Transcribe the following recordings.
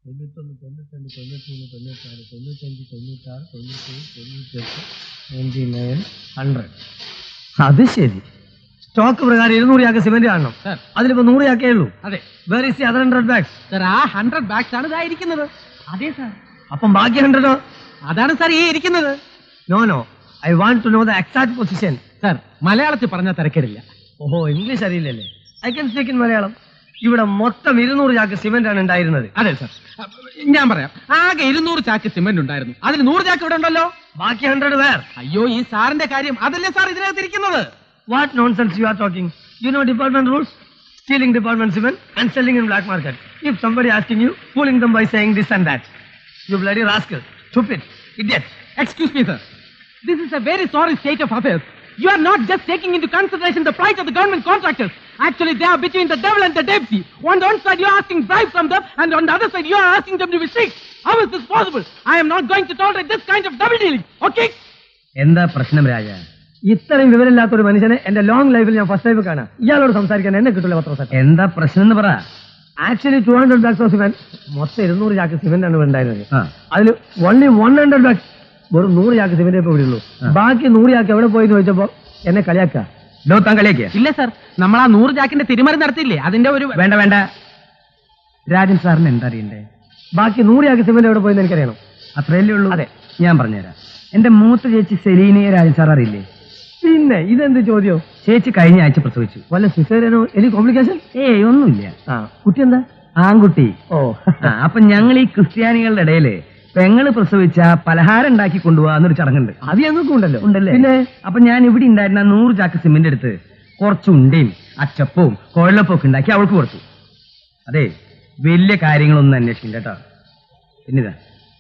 91, 92, 93, 94, 95, 96, 97, 98, 99, 100. അത് ശരി. സ്റ്റോക്ക് പ്രകാരം 200 ചാക്ക് സിമന്റ് കാണണം. അതിലിപ്പോ 100 ചാക്കേ ഉള്ളൂ. അതെ. Where is the other 100 bags? Sir ആ 100 ബാഗ്സ് ആണ് ഇതായിരിക്കുന്നത്. അതെ സാർ. അപ്പം ബാക്കി 100 അതാണ് സാർ ഈ ഇരിക്കുന്നത്. No I want to know the exact position. Sir മലയാളത്തിൽ പറഞ്ഞാൽ തിരക്കിടില്ല. ഓഹോ, ഇംഗ്ലീഷ് അറിയില്ലല്ലേ? I can speak in Malayalam. ഇവിടെ മൊത്തം 200 ചാക്ക് സിമന്റ് ആണ് ഉണ്ടായിരുന്നത്. അതെ സാർ, ഞാൻ പറയാം. ആകെ 200 ചാക്ക് സിമന്റ് ഉണ്ടായിരുന്നു. അതിൽ 100 ചാക്ക് ഇവിടെ ഉണ്ടല്ലോ. ബാക്കി 100 വേർ? അയ്യോ, ഈ സാറിന്റെ കാര്യം അതല്ലേ സാർ ഇതിനകത്ത് ഇരിക്കുന്നത്. What nonsense you are talking? You know department rules? Stealing department cement and selling in black market. If somebody asking you, fooling them by saying this and that. You bloody rascal, stupid, idiot. Excuse me, sir. This is a very sorry state of affairs. You are not just taking into consideration the plight of the government contractors. Actually, they are between the devil and the Deepsea. On the one side, you are asking bribe from them, and on the other side, you are asking them to be sick. How is this possible? I am not going to tolerate this kind of double dealing. Okay? എന്താ പ്രശ്നം രാജ? ഇത്രയും വിവരമില്ലാത്ത ഒരു മനുഷ്യനെ എന്റെ long ലൈഫിൽ ഞാൻ first time കാണാം. ഇയാളോട് സംസാരിക്കാൻ എന്നെ കിട്ടില്ല പത്ര. എന്താ പ്രശ്നം എന്ന് പറ. ആക്ച്വലി 200 ബാഗ്സ് ഓഫ് സിമെന്റ്, മൊത്തം 200 ചാക്ക് സിമെന്റ് ആണ് ഉണ്ടായിരുന്നത്. അതിൽ ഓൺലി 100 ബാഗ്സ്, വെറും 100 ചാക്ക് സിമെന്റ് ഇപ്പൊ ഇവിടെ ഉള്ളൂ. ബാക്കി 100 ചാക്ക് എവിടെ പോയി ചോദിച്ചപ്പോ എന്നെ കളിയാക്കുക. താൻ കളിയാക്കിയ? ഇല്ല സർ, നമ്മൾ ആ 100 ചാക്കിന്റെ തിരിമറി നടത്തിയില്ലേ, അതിന്റെ ഒരു... വേണ്ട രാജൻ സാറിന് എന്താ അറിയണ്ടേ? ബാക്കി 100 ചാക്ക് സിമെന്റ് എവിടെ പോയെന്ന് എനിക്കറിയണം. അത്രയല്ലേ ഉള്ളൂ. അതെ, ഞാൻ പറഞ്ഞുതരാം. എന്റെ മൂത്ത ചേച്ചി സെലീനയെ രാജൻ സാർ അറിയില്ലേ? പിന്നെ ഇതെന്ത് ചോദ്യം? ചേച്ചി കഴിഞ്ഞ ആഴ്ച പ്രസവിച്ചു. വല്ല സിസേറിയനോ എനി കോംപ്ലിക്കേഷൻ? ഒന്നുമില്ല. കുട്ടി എന്താ? ആൺകുട്ടി. ഓ. അപ്പൊ ഞങ്ങൾ ഈ ക്രിസ്ത്യാനികളുടെ ഇടയില് പെങ്ങള് പ്രസവിച്ച പലഹാരം ഉണ്ടാക്കി കൊണ്ടുപോകാന്നൊരു ചടങ്ങുണ്ട്. അത് ഞങ്ങൾക്കും ഉണ്ടല്ലേ? പിന്നെ അപ്പൊ ഞാൻ ഇവിടെ ഉണ്ടായിരുന്ന 100 ചാക്ക് സിമെന്റ് എടുത്ത് കുറച്ച് ഉണ്ടയും അച്ചപ്പവും കുഴലപ്പവും ഒക്കെ ഉണ്ടാക്കി അവൾക്ക് കൊടുത്തു. അതെ, വലിയ കാര്യങ്ങളൊന്നും അന്വേഷിക്കില്ല കേട്ടോ. പിന്നിതാ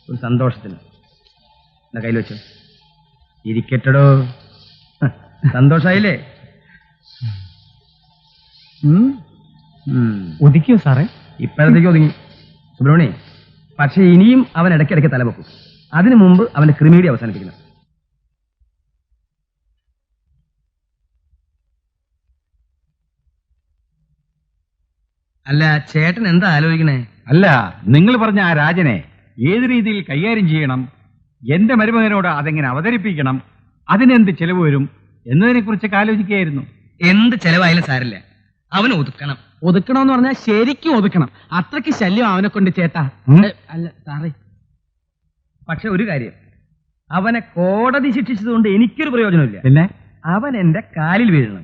ഒരു സന്തോഷത്തിന് എന്താ കയ്യിൽ വെച്ചോ, ഇരിക്കട്ടോ. സന്തോഷായില്ലേ? ഒതുക്കിയോ സാറേ? ഇപ്പോഴത്തേക്ക് ഒതുങ്ങി സുബ്രഹ്മണി. പക്ഷെ ഇനിയും അവൻ ഇടയ്ക്കിടയ്ക്ക് തലവെക്കും. അതിനു മുമ്പ് അവന്റെ ക്രിമീഡി അവസാനിപ്പിക്കണം. അല്ല ചേട്ടൻ എന്താ ആലോചിക്കണേ? അല്ല, നിങ്ങൾ പറഞ്ഞ ആ രാജനെ ഏത് രീതിയിൽ കൈകാര്യം ചെയ്യണം, എന്റെ മരുമകനോട് അതെങ്ങനെ അവതരിപ്പിക്കണം, അതിനെന്ത് ചെലവ് വരും എന്നതിനെ കുറിച്ചൊക്കെ ആലോചിക്കുകയായിരുന്നു. എന്ത് ചെലവായാലും സാരില്ല, അവന് ഒതുക്കണം. ഒതുക്കണമെന്ന് പറഞ്ഞാൽ ശരിക്കും ഒതുക്കണം. അത്രയ്ക്ക് ശല്യം അവനെ കൊണ്ട് ചേട്ടാ. അല്ല സാറേ, പക്ഷെ ഒരു കാര്യം, അവനെ കോടതി ശിക്ഷിച്ചതുകൊണ്ട് എനിക്കൊരു പ്രയോജനമില്ല. പിന്നെ അവൻ എന്റെ കാലിൽ വീഴണം,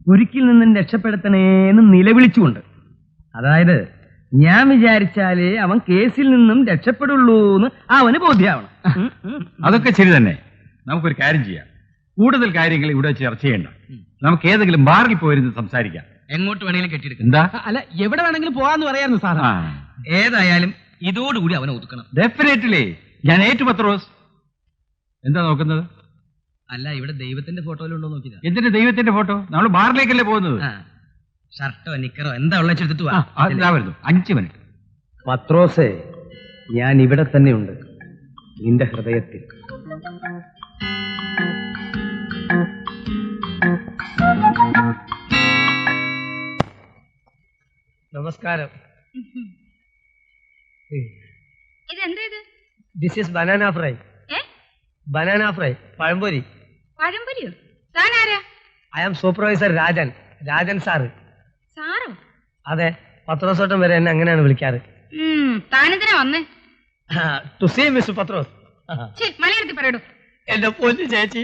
കുരുക്കിൽ നിന്നും രക്ഷപ്പെടുത്തണേന്ന് നിലവിളിച്ചുകൊണ്ട്. അതായത് ഞാൻ വിചാരിച്ചാലേ അവൻ കേസിൽ നിന്നും രക്ഷപ്പെടുള്ളൂ എന്ന് അവന് ബോധ്യമാവണം. അതൊക്കെ ശരി തന്നെ. നമുക്കൊരു കാര്യം ചെയ്യാം, കൂടുതൽ കാര്യങ്ങൾ ഇവിടെ ചർച്ച ചെയ്യണ്ട. നമുക്ക് ഏതെങ്കിലും ബാറിൽ പോയിരുന്ന് സംസാരിക്കാം. എങ്ങോട്ട് വേണമെങ്കിലും കെട്ടിയെടുക്കും. എന്താ? അല്ല, എവിടെ വേണമെങ്കിലും പോകാന്ന് പറയായിരുന്നു സാർ. ഏതായാലും ഇതോടുകൂടി അവനെ ഒതുക്കണം. ഡെഫിനറ്റ്ലി. ഞാൻ ഏറ്റു പത്രോസ്. എന്താ നോക്കുന്നത്? അല്ല, ഇവിടെ ദൈവത്തിന്റെ ഫോട്ടോയിലുണ്ടോ നോക്കിയതാ. എന്തിന്റെ ദൈവത്തിന്റെ ഫോട്ടോ? നമ്മൾ ബാറിലേക്കല്ലേ പോകുന്നത്? ഷർട്ടോ നിക്കറോ എന്താ ഉള്ള എടുത്തിട്ട് വരുന്നു. 5 മിനിറ്റ്. പത്രോസേ, ഞാൻ ഇവിടെ തന്നെ ഉണ്ട്, നിന്റെ ഹൃദയത്തിൽ. നമസ്കാരം. This is banana fry. Banana fry, pazhampori. പഴംപൊരിയോ? താനാരാ? I am supervisor Rajan sir. സാറോ? അതെ, പത്രോസോട്ടം വരെ എന്നെ അങ്ങനെയാണ് വിളിക്കാറ്. താനെന്തിനാ വന്നേ? To see mister Pathros. മലയാളത്തിൽ പറയടോ. എന്റെ പൊന്നു ചേച്ചി,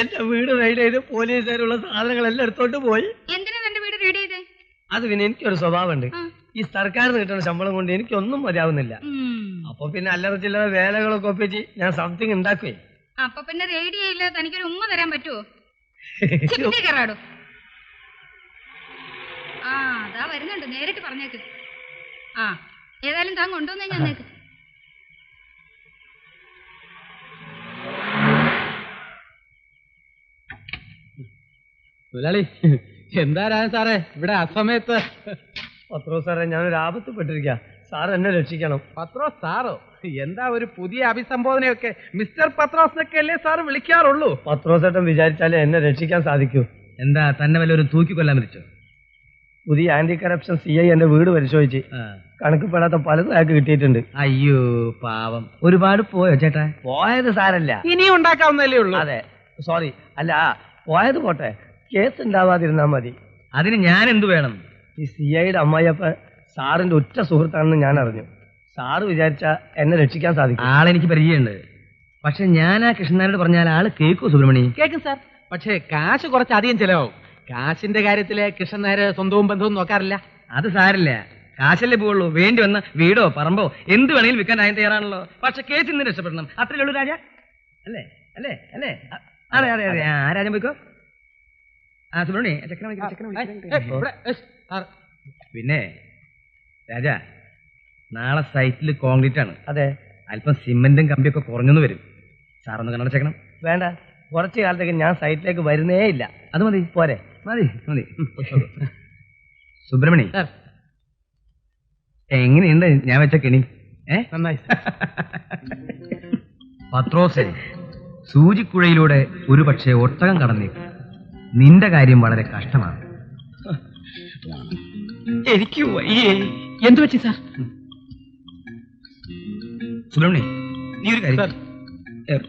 എന്റെ വീട് റെയ്ഡ് ചെയ്ത് പോലീസുകാരുള്ള സാധനങ്ങളെല്ലാം എടുത്തോണ്ട് പോയി. എന്തിനാ തന്റെ വീട് റെയ്ഡ് ചെയ്തേ? അത് പിന്നെ എനിക്കൊരു സ്വഭാവമുണ്ട്, ഈ സർക്കാരിന് കിട്ടുന്ന ശമ്പളം കൊണ്ട് എനിക്കൊന്നും മതിയാവുന്നില്ല. അപ്പൊ പിന്നെ അല്ലറ ചില്ലറ വേലകളൊക്കെ ഒപ്പിച്ച് ഞാൻ സംതിങ് ഉണ്ടാക്കുവേ. അപ്പൊ പിന്നെ റെയ്ഡ് ചെയ്യില്ല, തനിക്കൊരു ഉമ്മ തരാൻ പറ്റുമോ? കയറാടോ. അതാ വരുന്നുണ്ട്, നേരിട്ട് പറഞ്ഞേക്ക്. ഏതായാലും താൻ കൊണ്ടുവന്നേ ഞാനേക്ക്. മുതലാളി, എന്താ രാജൻ സാറേ ഇവിടെ അസമയത്ത്? പത്രോസ് സാറേ, ഞാനൊരു ആപത്തിപ്പെട്ടിരിക്കുക, സാർ എന്നെ രക്ഷിക്കണം. പത്രോസ് സാറോ? എന്താ ഒരു പുതിയ അഭിസംബോധനയൊക്കെ? മിസ്റ്റർ പത്രോസ് എന്നൊക്കെ അല്ലേ സാറ് വിളിക്കാറുള്ളൂ? പത്രോസേട്ടൻ വിചാരിച്ചാലേ എന്നെ രക്ഷിക്കാൻ സാധിക്കൂ. എന്താ, തന്നെ വല്ലൊരു തൂക്കിക്കൊല്ലാൻ വിളിച്ചോ? പുതിയ ആന്റി കറപ്ഷൻ CI എന്റെ വീട് പരിശോധിച്ച് കണക്കിൽപ്പെടാത്ത പലതും അയാൾക്ക് കിട്ടിയിട്ടുണ്ട്. അയ്യോ പാവം. ഒരുപാട് പോയോ ചേട്ടാ? പോയത് സാരല്ല, ഇനിയും ഉണ്ടാക്കാവുന്നല്ലേ ഉള്ളൂ. അതെ സോറി, അല്ല പോയത് പോട്ടെ, കേസ് ഉണ്ടാവാതിരുന്നാ മതി. അതിന് ഞാൻ എന്തു വേണം? ഈ CIയുടെ അമ്മായിയപ്പ സാറിന്റെ ഉറ്റ സുഹൃത്താണെന്ന് ഞാൻ അറിഞ്ഞു. സാറ് വിചാരിച്ച എന്നെ രക്ഷിക്കാൻ സാധിക്കും. ആളെനിക്ക് പരിചയമുണ്ട്. പക്ഷെ ഞാൻ ആ കൃഷ്ണനാരോട് പറഞ്ഞാൽ ആള് കേക്കോ സുബ്രഹ്മണി? കേൾക്കും സാർ, പക്ഷേ കാശ് കുറച്ച് അധികം ചെലവാകും. കാശിന്റെ കാര്യത്തില് കൃഷ്ണൻ നായർ സ്വന്തവും ബന്ധവും നോക്കാറില്ല. അത് സാരില്ല, കാശല്ലേ പോവുള്ളൂ. വേണ്ടി വന്ന വീടോ പറമ്പോ എന്ത് വേണമെങ്കിലും വിൽക്കാൻ ആയ തയ്യാറാണല്ലോ. പക്ഷെ കേസിൽ നിന്ന് രക്ഷപ്പെടണം, അത്രയേ ഉള്ളൂ രാജ. അല്ലേ അല്ലേ അല്ലേ? അതെ അതെ അതെ. ആ രാജൻ പോയിക്കോ. ആ സുബ്രഹ്മണി പിന്നെ രാജ, നാളെ സൈറ്റിൽ കോൺക്രീറ്റ് ആണ്. അതെ, അല്പം സിമെന്റും കമ്പിയൊക്കെ കുറഞ്ഞെന്ന് വരും. സാറൊന്ന് കണ്ണടച്ചേക്കണം. വേണ്ട, കുറച്ചു കാലത്തേക്ക് ഞാൻ സൈറ്റിലേക്ക് വരുന്നേ ഇല്ല. അത് മതി, പോരെ? മതി മതി. സുബ്രഹ്മണി, സാർ എങ്ങനെയുണ്ട് ഞാൻ വെച്ച കെണി? നന്നായി. പത്രോസെ, സൂചിക്കുഴയിലൂടെ ഒരു പക്ഷേ ഒട്ടകം കടന്നേക്കും. നിന്റെ കാര്യം വളരെ കഷ്ടമാണ്. എനിക്ക് വയ്യേ. എന്തു പറ്റി സാർ? സുബ്രഹ്മണി, നീ ഒരു കാര്യം,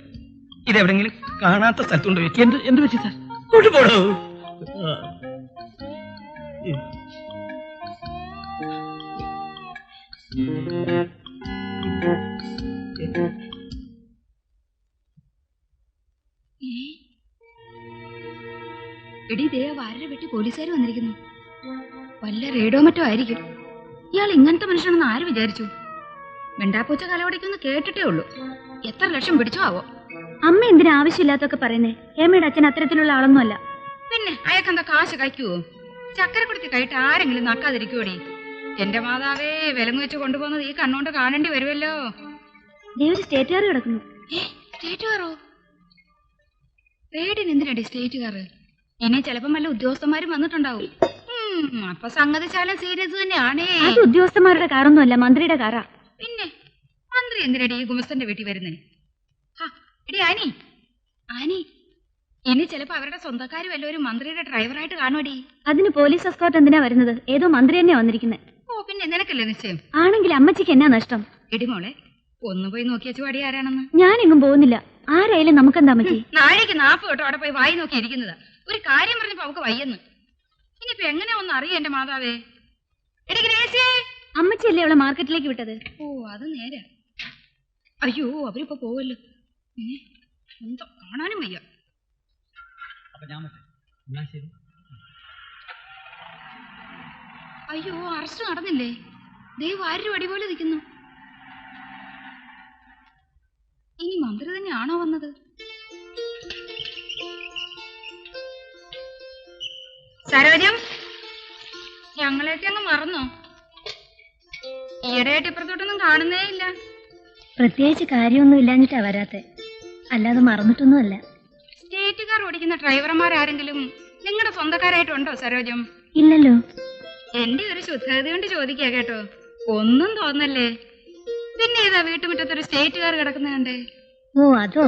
ഇതെവിടെങ്കിലും കാണാത്ത സ്ഥലത്തുകൊണ്ട് വെച്ചു. എന്തു പറ്റി സാർ? കൊണ്ടുപോടോ. എടി ദേവ ആരുടെ വെട്ടി പോലീസുകാർ വന്നിരിക്കുന്നു. വല്ല റേഡോ മറ്റോ ആയിരിക്കും. ഇയാൾ ഇങ്ങനത്തെ മനുഷ്യനാണെന്ന് ആര് വിചാരിച്ചു? വെണ്ടാപ്പൂച്ച കലവടിക്കൊന്ന് കേട്ടിട്ടേ ഉള്ളൂ. എത്ര ലക്ഷം പിടിച്ചോ ആവോ. അമ്മ എന്തിനാ ആവശ്യമില്ലാത്തൊക്കെ പറയുന്നേ? ഹേമയുടെ അച്ഛൻ അത്തരത്തിലുള്ള ആളൊന്നുമല്ല. പിന്നെ അയാൾക്കെന്താ കാശ് കഴിക്കുവോ? ചക്കര കൊടുത്തി കഴിട്ട് ആരെങ്കിലും നക്കാതിരിക്കുവോടി? എന്റെ മാതാവേ, വിലങ്ങ് വെച്ച് കൊണ്ടുപോകുന്നത് ഈ കണ്ണോണ്ട് കാണേണ്ടി വരുമല്ലോ. ദേവര് സ്റ്റേറ്റുകാർ കിടക്കുന്നു. സ്റ്റേറ്റുകാരോ? റേഡിന് എന്തിനടി സ്റ്റേറ്റുകാർ? ഇനി ചിലപ്പം വല്ല ഉദ്യോഗസ്ഥന്മാരും വന്നിട്ടുണ്ടാവും. അപ്പൊ സംഗതി ചാലം സീരിയസ് തന്നെയാണേ. അത് ഉദ്യോഗസ്ഥന്മാരുടെ കാറൊന്നുമല്ല, മന്ത്രിയുടെ കാറാ. പിന്നെ മന്ത്രി എന്തിനടി ഈ ഗുമസ്തന്റെ വീട്ടിൽ വരുന്നേ? എടി ആനി, ആനി, ഇനി ചിലപ്പോ അവരുടെ സ്വന്തക്കാര് വല്ലവരും മന്ത്രിയുടെ ഡ്രൈവറായിട്ട് കാണുമടി. അതിന് പോലീസ് എസ്കോർട്ട് എന്തിനാ വരുന്നത്? ഏതോ മന്ത്രി തന്നെയാ വന്നിരിക്കുന്നത്. ഓ പിന്നെ നിനക്കല്ലേ നിശ്ചയം? ആണെങ്കിൽ അമ്മച്ചിക്ക് എന്നാ നഷ്ടം? എടിമോളെ, ഒന്ന് പോയി നോക്കിയച്ചു പാടി ആരാണെന്ന്. ഞാനെങ്ങും പോകുന്നില്ല. ആരായാലും നമുക്കെന്താ അമ്മച്ചി? നാഴേക്ക് 40 കേട്ടോ അവിടെ പോയി വായി നോക്കി ഇരിക്കുന്നതാ. ഒരു കാര്യം പറഞ്ഞപ്പോ അവക്ക് വയ്യെന്ന്. ഇനിയിപ്പോ എങ്ങനെ ഒന്ന് അറിയാം എന്റെ മാതാവേ. എടി ഗ്രേസിയേ, അമ്മച്ചിയല്ലേ അവളെ മാർക്കറ്റിലേക്ക് വിട്ടത്? ഓ അത് നേരെ. അയ്യോ അവരിപ്പോ പോവല്ലോ. എന്തോ കാണാനും വയ്യ. അയ്യോ അറസ്റ്റ് നടന്നില്ലേ? ദൈവം ആരും അടിപോലെ നിൽക്കുന്നു. ഇനി മന്ത്രി തന്നെയാണോ വന്നത്? സരോജം, ഞങ്ങളെയൊക്കെ അങ്ങ് മറന്നോ? ഈയിടെയായിട്ട് ഇപ്പുറത്തോട്ടൊന്നും കാണുന്നേ ഇല്ല. പ്രത്യേകിച്ച് കാര്യമൊന്നും ഇല്ലാഞ്ഞിട്ടാ വരാത്തെ, അല്ലാതെ മറന്നിട്ടൊന്നുമല്ല. സ്റ്റേറ്റുകാർ ഓടിക്കുന്ന ഡ്രൈവർമാരാരെങ്കിലും നിങ്ങളുടെ സ്വന്തക്കാരായിട്ടുണ്ടോ സരോജം? ഇല്ലല്ലോ. എന്റെ ഒരു ശുദ്ധത കൊണ്ട് ചോദിക്കുക കേട്ടോ, ഒന്നും തോന്നല്ലേ. പിന്നെ ഏതാ വീട്ടുമുറ്റത്തൊരു സ്റ്റേറ്റുകാർ കിടക്കുന്ന കണ്ടേ? ഓ അതോ,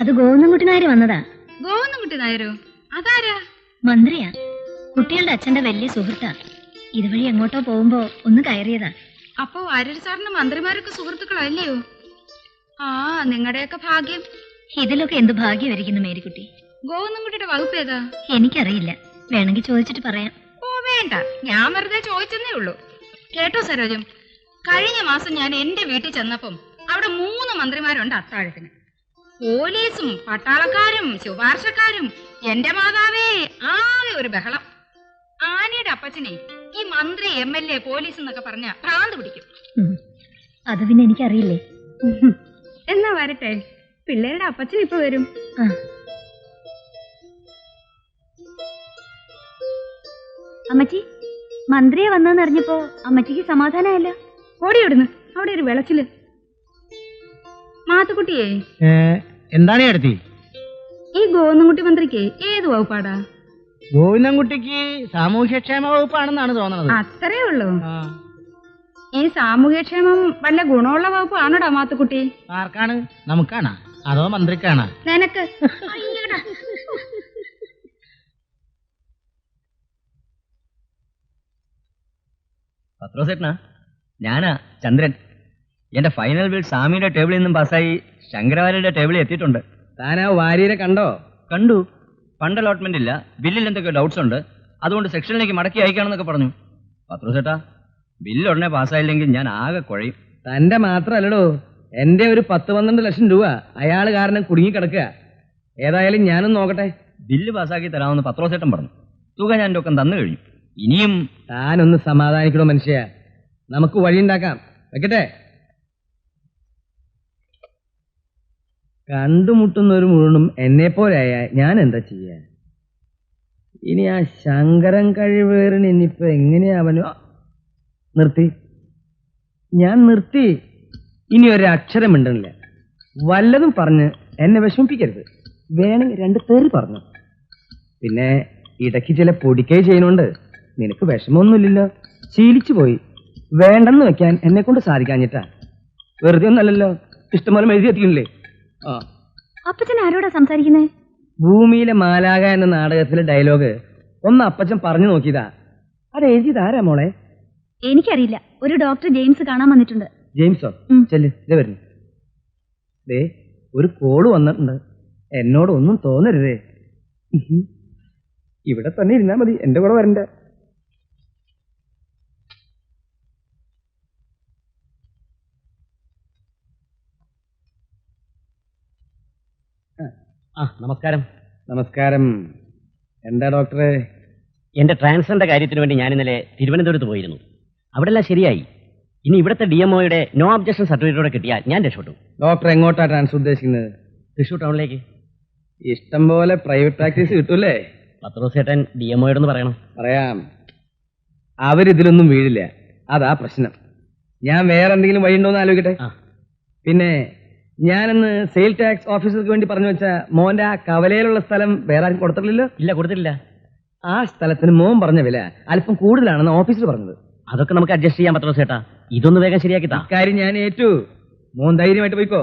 അത് ഗോവിന്ദൻകുട്ടി നായർ വന്നതാ. ഗോവിന്ദൻകുട്ടി നായരോ? അതാരാ? മന്ത്രിയാ, കുട്ടികളുടെ അച്ഛന്റെ വലിയ സുഹൃത്താ. ഇതുവഴി എങ്ങോട്ടോ പോകുമ്പോ ഒന്ന് കയറിയതാ. അപ്പൊ വാര്യർ സാറിന് മന്ത്രിമാരൊക്കെ സുഹൃത്തുക്കളല്ലയോ? ആ നിങ്ങളുടെയൊക്കെ ഭാഗ്യം. ഇതിലൊക്കെ എന്ത് ഭാഗ്യമായിരിക്കുന്നു മേരിക്കുട്ടി. ഗോവിന്ദൻകുട്ടിയുടെ വകുപ്പ് ഏതാ? എനിക്കറിയില്ല, വേണമെങ്കിൽ ചോദിച്ചിട്ട് പറയാം. ഓ വേണ്ട, ഞാൻ വെറുതെ ചോദിച്ചെന്നേ ഉള്ളൂ. കേട്ടോ സരോജം, കഴിഞ്ഞ മാസം ഞാൻ എന്റെ വീട്ടിൽ ചെന്നപ്പം അവിടെ 3 മന്ത്രിമാരുണ്ട് അത്താഴത്തിന്. പോലീസും പട്ടാളക്കാരും ശുപാർശക്കാരും. എന്റെ മാതാവേ, ആകെ ഒരു ബഹളം. ആനയുടെ അപ്പച്ചനെ ഈ മന്ത്രി MLA പോലീസ് എന്നൊക്കെ പറഞ്ഞ ഭ്രാന്ത് പിടിക്കും. അത് പിന്നെ എനിക്കറിയില്ലേ. എന്നാ വരട്ടെ, പിള്ളേരുടെ അപ്പച്ചൻ ഇപ്പൊ വരും. അമ്മച്ചി, മന്ത്രിയെ വന്നെന്ന് അറിഞ്ഞപ്പോ അമ്മച്ചിക്ക് സമാധാനമല്ല. ഓടി ഇടുന്നു അവിടെ ഒരു വെളച്ചില്. മാത്തുക്കുട്ടിയെ, എന്താണ് അടുത്തി? ഈ ഗോവിന്ദൻകുട്ടി മന്ത്രിക്ക് ഏത് വകുപ്പാടാ? ഗോവിന്ദൻകുട്ടിക്ക് സാമൂഹ്യക്ഷേമ വകുപ്പാണെന്നാണ് തോന്നുന്നത്. അത്രേ ഉള്ളൂ. ഈ സാമൂഹ്യക്ഷേമം വല്ല ഗുണമുള്ള വകുപ്പ് ആണോടാ മാത്തുക്കുട്ടി? ആർക്കാണ്? നമുക്കാണോ അതോ മന്ത്രിക്കാണോ? നിനക്ക്. പത്രോസേട്ടനാ? ഞാനാ, ചന്ദ്രൻ. എന്റെ ഫൈനൽ ബിൽ സ്വാമിയുടെ ടേബിളിൽ നിന്നും പാസ്സായി ശങ്കരവാര്യരുടെ ടേബിളിൽ എത്തിയിട്ടുണ്ട്. താൻ ആ വാര്യരെ കണ്ടോ? കണ്ടു. ഫണ്ട് അലോട്ട്മെന്റ് ഇല്ല, ബില്ലിൽ എന്തൊക്കെ ഡൗട്ട്സ് ഉണ്ട്, അതുകൊണ്ട് സെക്ഷനിലേക്ക് മടക്കി അയക്കാണെന്നൊക്കെ പറഞ്ഞു. പത്രോസേട്ടാ, ബില്ല് ഉടനെ പാസ്സായില്ലെങ്കിൽ ഞാൻ ആകെ കുഴയും. തന്റെ മാത്രല്ലടോ, എന്റെ ഒരു 10-12 ലക്ഷം രൂപ അയാൾ കാരണം കുടുങ്ങി കിടക്കുക. ഏതായാലും ഞാനും നോക്കട്ടെ. ബില്ല് പാസ്സാക്കി തരാമെന്ന് പത്രോസേട്ടൻ പറഞ്ഞു. തുക ഞാൻ എൻ്റെ ഒക്കെ തന്നു കഴിഞ്ഞു. ഇനിയും താനൊന്ന് സമാധാനിക്കണോ മനുഷ്യ, നമുക്ക് വഴിയുണ്ടാക്കാം. വെക്കട്ടെ. കണ്ടുമുട്ടുന്നവർ മുഴുവനും എന്നെ പോലെയായ ഞാൻ എന്താ ചെയ്യാ? ഇനി ആ ശങ്കരൻ കഴിവേറിന് ഇനിയിപ്പോ എങ്ങനെയാ അവനോ? നിർത്തി, ഞാൻ നിർത്തി. ഇനി ഒരു അക്ഷരം മിണ്ടണില്ല. വല്ലതും പറഞ്ഞ് എന്നെ വിഷമിപ്പിക്കരുത്. വേണമെങ്കിൽ 2 തെറി പറഞ്ഞു. പിന്നെ ഇടയ്ക്ക് ചില പൊടിക്കൈ ചെയ്യുന്നുണ്ട്. നിനക്ക് വിഷമമൊന്നുമില്ലല്ലോ, ശീലിച്ചു പോയി. വേണ്ടെന്ന് വെക്കാൻ എന്നെ കൊണ്ട് സാധിക്കാഞ്ഞിട്ടാ. വെറുതെ ഒന്നല്ലല്ലോ, ഇഷ്ടംപോലെ എഴുതി എത്തിക്കില്ലേ. ആ, അപ്പച്ചൻ ആരോടാ സംസാരിക്കുന്നേ? ഭൂമിയിലെ മാലാക എന്ന നാടകത്തിലെ ഡയലോഗ് ഒന്ന് അപ്പച്ചൻ പറഞ്ഞു നോക്കിയതാ. അത് എഴുതിയതാരാ മോളെ? എനിക്കറിയില്ല. ഒരു ഡോക്ടർ ജെയിംസ് കാണാൻ വന്നിട്ടുണ്ട്. ജെയിംസോ? ചെല്ല്, ഇതേ വരുന്നു. ദേ, ഒരു കോള് വന്നിട്ടുണ്ട്. എന്നോട് ഒന്നും തോന്നരുതേ. ഇവിടെ തന്നെ ഇരുന്നാ മതി, എന്റെ കൂടെ വരണ്ട. നമസ്കാരം. നമസ്കാരം. എന്താ ഡോക്ടറെ? എന്റെ ട്രാൻസ്ഫറിന്റെ കാര്യത്തിന് വേണ്ടി ഞാൻ ഇന്നലെ തിരുവനന്തപുരത്ത് പോയിരുന്നു. അവിടെ എല്ലാം ശരിയായി. ഇനി ഇവിടുത്തെ DMOയുടെ നോ ഒബ്ജക്ഷൻ സർട്ടിഫിക്കറ്റോടെ കിട്ടിയാൽ ഞാൻ രക്ഷപ്പെട്ടു. ഡോക്ടർ എങ്ങോട്ടാ ട്രാൻസ്ഫർ ഉദ്ദേശിക്കുന്നത്? തൃശ്ശൂർ ടൗണിലേക്ക്. ഇഷ്ടം പോലെ പ്രൈവറ്റ് പ്രാക്ടീസ് കിട്ടൂല്ലേ? പത്രോസേട്ടൻ DMOയോടൊന്ന് പറയണം. പറയാം. അവരിതിലൊന്നും വീഴില്ല, അതാ പ്രശ്നം. ഞാൻ വേറെ എന്തെങ്കിലും വഴിയുണ്ടോന്ന് ആലോചിക്കട്ടെ. പിന്നെ ഞാനിന്ന് സെയിൽ ടാക്സ് ഓഫീസർക്ക് വേണ്ടി പറഞ്ഞു വെച്ച മോന്റെ ആ കവലയിലുള്ള സ്ഥലം വേറെ ആരും കൊടുത്തിട്ടില്ലല്ലോ? ഇല്ല, കൊടുത്തിട്ടില്ല. ആ സ്ഥലത്തിന് മോൻ പറഞ്ഞ വില അല്പം കൂടുതലാണെന്ന് ഓഫീസർ പറഞ്ഞത്. അതൊക്കെ നമുക്ക് അഡ്ജസ്റ്റ് ചെയ്യാൻ പത്രോസേട്ടാ. ഇതൊന്ന് വേഗം ശരിയാക്കി താ. കാര്യം ഞാൻ ഏറ്റു. മോൻ ധൈര്യമായിട്ട് പോയിക്കോ.